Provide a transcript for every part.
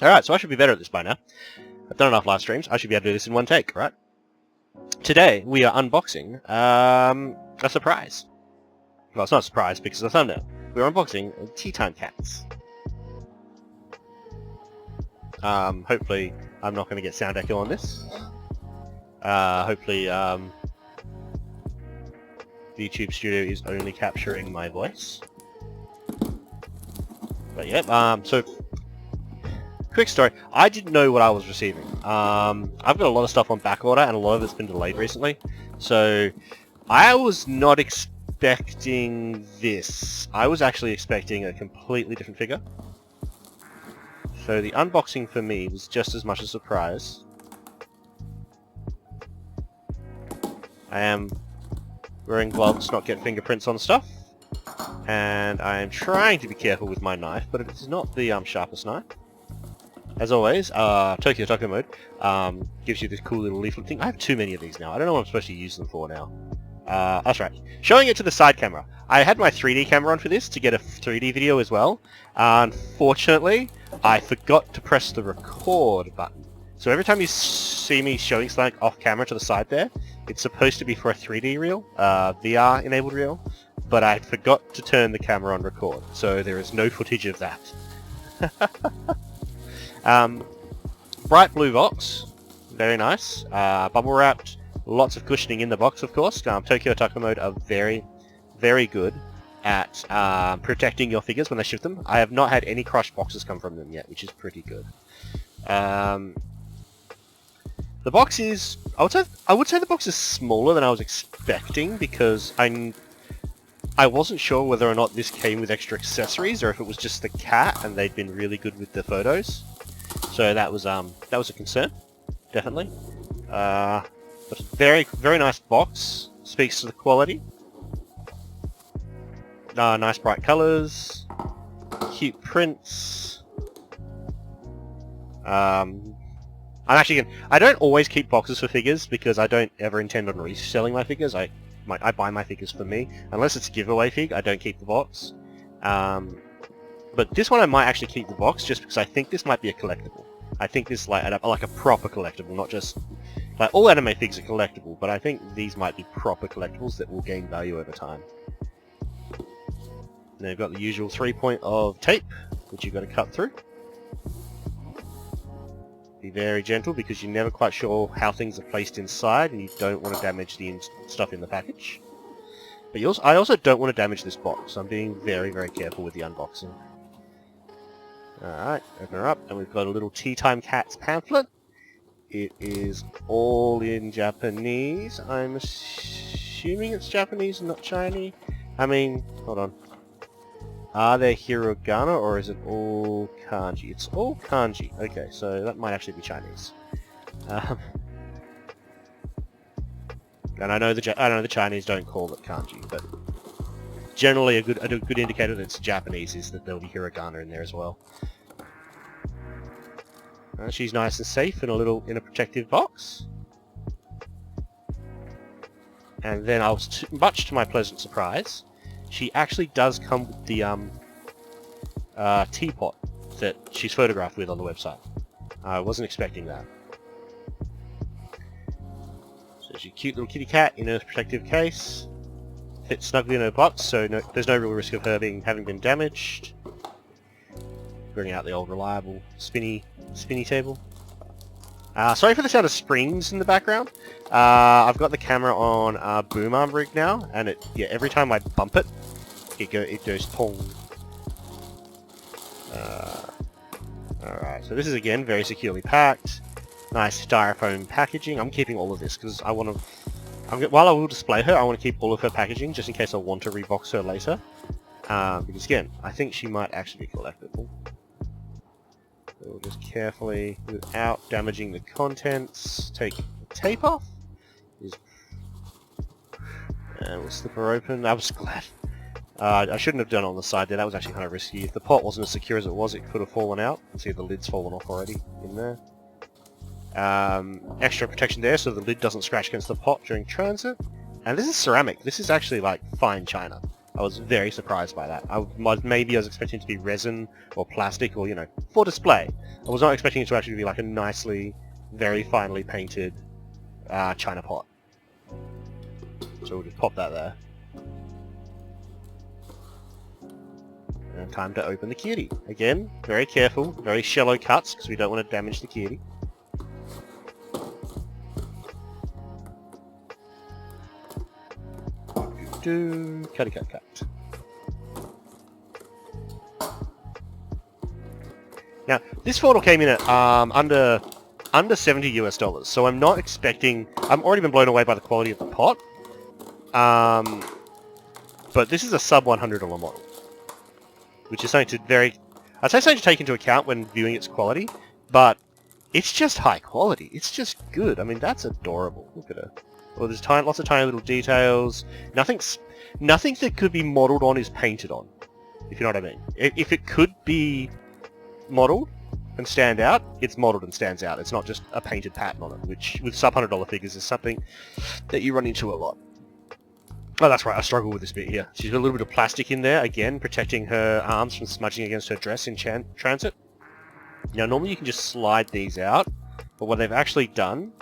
Alright, so I should be better at this by now. I've done enough live streams, I should be able to do this in one take, right? Today, we are unboxing, a surprise. Well, it's not a surprise because of the thumbnail. We're unboxing Tea Time Cats. Hopefully, I'm not going to get sound echo on this. Hopefully, the YouTube studio is only capturing my voice. But yeah, so quick story. I didn't know what I was receiving. I've got a lot of stuff on back order, and a lot of it's been delayed recently. So I was not expecting this. I was actually expecting a completely different figure. So the unboxing for me was just as much a surprise. I am wearing gloves to not get fingerprints on stuff. And I am trying to be careful with my knife, but it is not the sharpest knife. As always, Tokyo Taco Mode gives you this cool little leaflet thing. I have too many of these now. I don't know what I'm supposed to use them for now. That's right. Showing it to the side camera. I had my 3D camera on for this to get a 3D video as well. Unfortunately, I forgot to press the record button. So every time you see me showing something off camera to the side there, it's supposed to be for a 3D reel, VR enabled reel, but I forgot to turn the camera on record, so there is no footage of that. Bright blue box, very nice, bubble wrapped, lots of cushioning in the box of course. Tokyo Taco Mode are very, very good at protecting your figures when they ship them. I have not had any crushed boxes come from them yet, which is pretty good. The box is, I would say the box is smaller than I was expecting because I wasn't sure whether or not this came with extra accessories or if it was just the cat and they'd been really good with the photos. So that was a concern, definitely. But very, very nice box. Speaks to the quality. Nice bright colours. Cute prints. I don't always keep boxes for figures because I don't ever intend on reselling my figures. I buy my figures for me. Unless it's a giveaway fig, I don't keep the box. But this one I might actually keep the box just because I think this might be a collectible. I think this like a proper collectible, not just... Like, all anime figs are collectible, but I think these might be proper collectibles that will gain value over time. And they've got the usual 3-point of tape, which you've got to cut through. Be very gentle because you're never quite sure how things are placed inside and you don't want to damage the stuff in the package. But I also don't want to damage this box, so I'm being very, very careful with the unboxing. Alright, open her up, and we've got a little Tea Time Cats pamphlet. It is all in Japanese. I'm assuming it's Japanese, not Chinese. I mean, hold on. Are there hiragana or is it all kanji? It's all kanji. Okay, so that might actually be Chinese. And I know the Chinese don't call it kanji, but generally a good indicator that it's Japanese is that there'll be hiragana in there as well. She's nice and safe in a protective box. And then much to my pleasant surprise, she actually does come with the teapot that she's photographed with on the website. I wasn't expecting that. So she's a cute little kitty cat in a protective case. Fits snugly in her box, so there's no real risk of her having been damaged. Bring out the old reliable spinny table. Sorry for the sound of springs in the background. I've got the camera on boom arm rig now, and every time I bump it, it goes pong. Alright, so this is again very securely packed. Nice styrofoam packaging. I'm keeping all of this because I want to... while I will display her, I want to keep all of her packaging just in case I want to rebox her later. Because again, I think she might actually be collectible. So we'll just carefully, without damaging the contents, take the tape off. And we'll slip her open. I was glad. I shouldn't have done it on the side there. That was actually kind of risky. If the pot wasn't as secure as it was, it could have fallen out. You can see the lid's fallen off already in there. Extra protection there so the lid doesn't scratch against the pot during transit. And this is ceramic. This is actually like fine china. I was very surprised by that. Maybe I was expecting it to be resin or plastic or, you know, for display. I was not expecting it to actually be like a nicely, very finely painted china pot. So we'll just pop that there. And time to open the cutie. Again, very careful, very shallow cuts because we don't want to damage the cutie. Cutty cut cut. Now, this photo came in at under $70 US, so I'm not expecting. I'm already been blown away by the quality of the pot. But this is a sub $100 model, which is something to I'd say something to take into account when viewing its quality. But it's just high quality. It's just good. I mean, that's adorable. Look at her. Well, there's lots of tiny little details. Nothing that could be modelled on is painted on, if you know what I mean. If it could be modelled and stand out, it's modelled and stands out. It's not just a painted pattern on it, which with sub $100 figures is something that you run into a lot. Oh, that's right, I struggle with this bit here. She's got a little bit of plastic in there, again, protecting her arms from smudging against her dress in transit. Now, normally you can just slide these out, but what they've actually done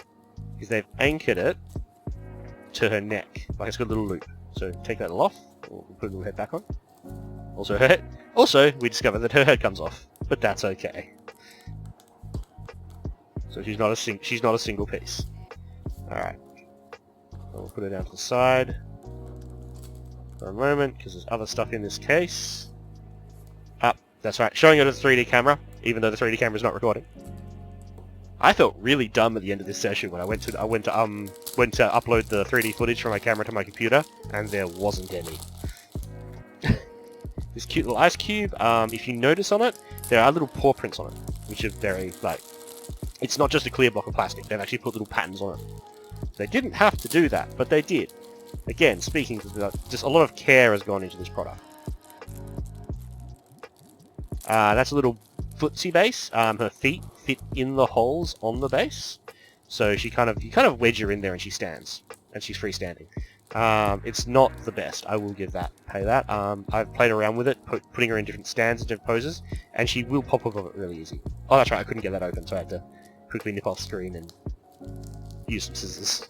is they've anchored it to her neck, like it's got a little loop. So take that off, or put a little head back on. Also her head. Also, we discovered that her head comes off, but that's okay. So she's not a single piece. All right, we'll put her down to the side for a moment because there's other stuff in this case. That's right, showing it as a 3D camera, even though the 3D camera is not recording. I felt really dumb at the end of this session when I went to upload the 3D footage from my camera to my computer, and there wasn't any. This cute little ice cube, if you notice on it, there are little paw prints on it, which are very, like, it's not just a clear block of plastic, they've actually put little patterns on it. They didn't have to do that, but they did. Again, speaking to just a lot of care has gone into this product. That's a little footsie base. Her feet fit in the holes on the base, so you kind of wedge her in there and she stands, and she's freestanding. It's not the best, I will pay that. I've played around with it, putting her in different stands and different poses, and she will pop up of it really easy. Oh, that's right, I couldn't get that open, so I had to quickly nip off screen and use some scissors.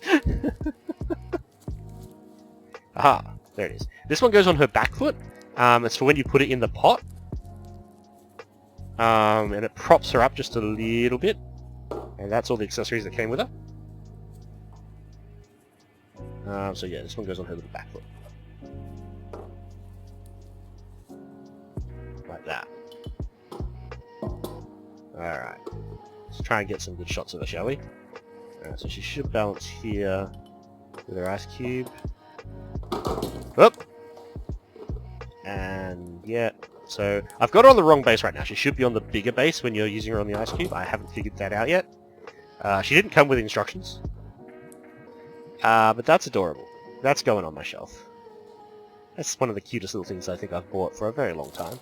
Aha, there it is. This one goes on her back foot. It's for when you put it in the pot. And it props her up just a little bit. And that's all the accessories that came with her. So yeah, this one goes on her little back foot. Like that. Alright. Let's try and get some good shots of her, shall we? Alright, so she should balance here with her ice cube. Whoop! And yeah, so I've got her on the wrong base right now. She should be on the bigger base when you're using her on the ice cube. I haven't figured that out yet. She didn't come with instructions. But that's adorable. That's going on my shelf. That's one of the cutest little things I think I've bought for a very long time.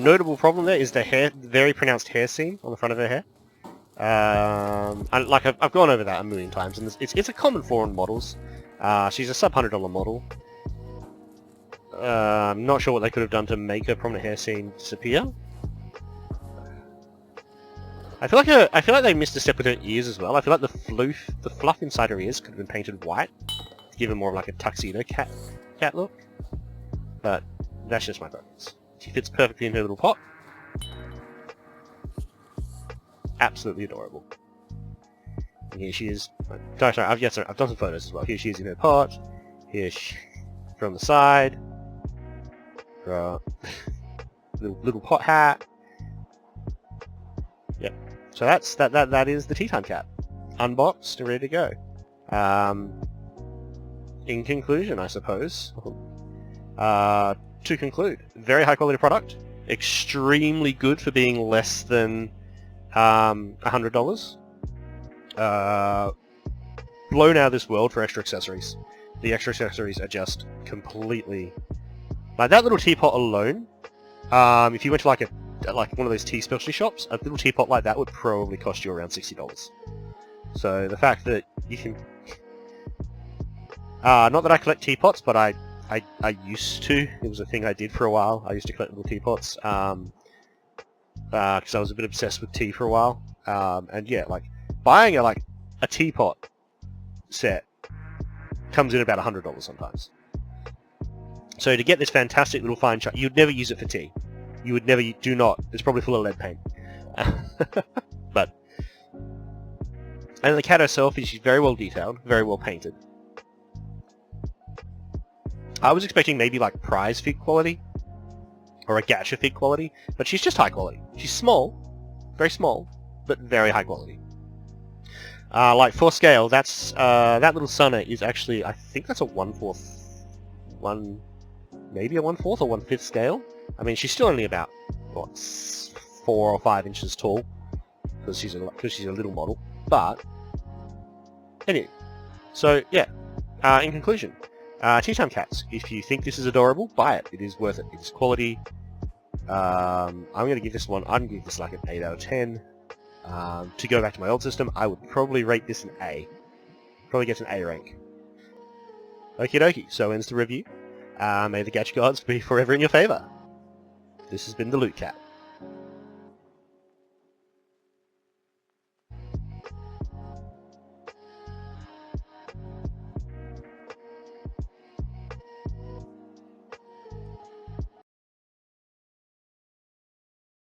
Notable problem there is the hair, very pronounced hair seam on the front of her hair. I've gone over that a million times, and it's a common flaw in models. She's a sub $100 model. I'm not sure what they could have done to make her prominent hair seam disappear. I feel like they missed a step with her ears as well. I feel like the fluff inside her ears could have been painted white to give her more of like a tuxedo cat look. But that's just my preference. She fits perfectly in her little pot. Absolutely adorable. And here she is. Sorry, I've done some photos as well. Here she is in her pot. Here she from the side. Little pot hat. Yep. So that is the Tea Time Cat, unboxed and ready to go. In conclusion, I suppose, to conclude, very high quality product, extremely good for being less than $100. Blown out of this world for extra accessories. The extra accessories are just completely, like that little teapot alone. If you went to like one of those tea specialty shops, a little teapot like that would probably cost you around $60. So the fact that you can, Not that I collect teapots, but I used to. It was a thing I did for a while. I used to collect little teapots because I was a bit obsessed with tea for a while. And yeah, like buying a teapot set comes in about $100 sometimes. So to get this fantastic little fine china, you'd never use it for tea. You would never, do not. It's probably full of lead paint. But and the cat herself is very well detailed, very well painted. I was expecting maybe like prize fig quality or a gacha fig quality, but she's just high quality. She's small, very small, but very high quality. Like for scale, that's that little Sana is actually, I think that's a 1/4, maybe a 1/4 or 1/5 scale. I mean, she's still only about what 4 or 5 inches tall because she's a little model. But anyway, so yeah. In conclusion, Tea Time Cats. If you think this is adorable, buy it. It is worth it. It is quality. I'm going to give this one. I'm going to give this like an 8 out of 10. To go back to my old system, I would probably rate this an A. Probably get an A rank. Okie dokie. So ends the review. May the gacha gods be forever in your favor. This has been the Loot Cat.